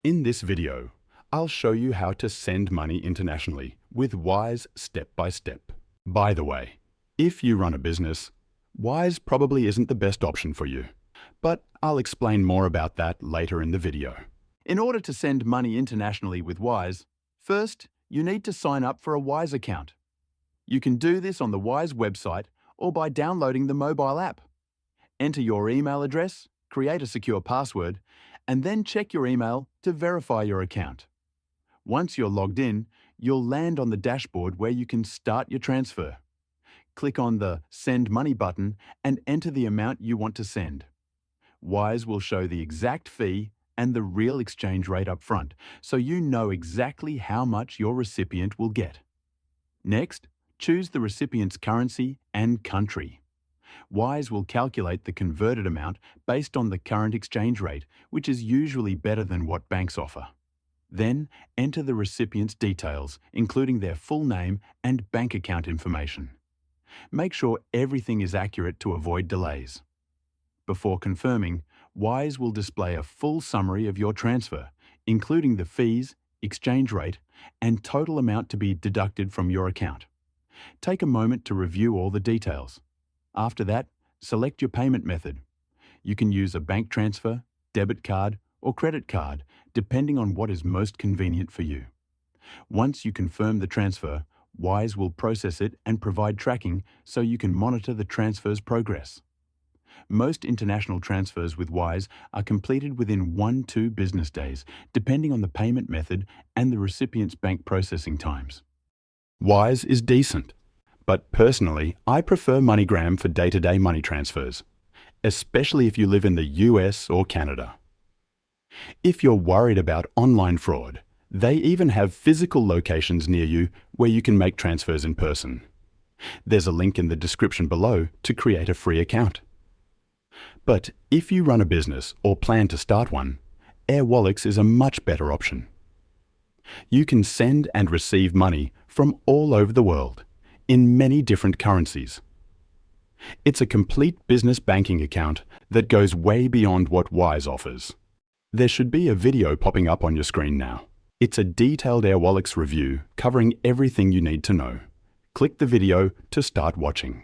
In this video, I'll show you how to send money internationally with Wise step by step. By the way, if you run a business, Wise probably isn't the best option for you, but I'll explain more about that later in the video. In order to send money internationally with Wise, first, you need to sign up for a Wise account. You can do this on the Wise website or by downloading the mobile app. Enter your email address, create a secure password, and then check your email to verify your account. Once you're logged in, you'll land on the dashboard where you can start your transfer. Click on the Send Money button and enter the amount you want to send. Wise will show the exact fee and the real exchange rate up front, so you know exactly how much your recipient will get. Next, choose the recipient's currency and country. Wise will calculate the converted amount based on the current exchange rate, which is usually better than what banks offer. Then, enter the recipient's details, including their full name and bank account information. Make sure everything is accurate to avoid delays. Before confirming, Wise will display a full summary of your transfer, including the fees, exchange rate, and total amount to be deducted from your account. Take a moment to review all the details. After that, select your payment method. You can use a bank transfer, debit card, or credit card, depending on what is most convenient for you. Once you confirm the transfer, Wise will process it and provide tracking so you can monitor the transfer's progress. Most international transfers with Wise are completed within 1-2 business days, depending on the payment method and the recipient's bank processing times. Wise is decent, but personally, I prefer MoneyGram for day-to-day money transfers, especially if you live in the US or Canada. If you're worried about online fraud, they even have physical locations near you where you can make transfers in person. There's a link in the description below to create a free account. But if you run a business or plan to start one, Airwallex is a much better option. You can send and receive money from all over the world, in many different currencies. It's a complete business banking account that goes way beyond what Wise offers. There should be a video popping up on your screen now. It's a detailed Airwallex review covering everything you need to know. Click the video to start watching.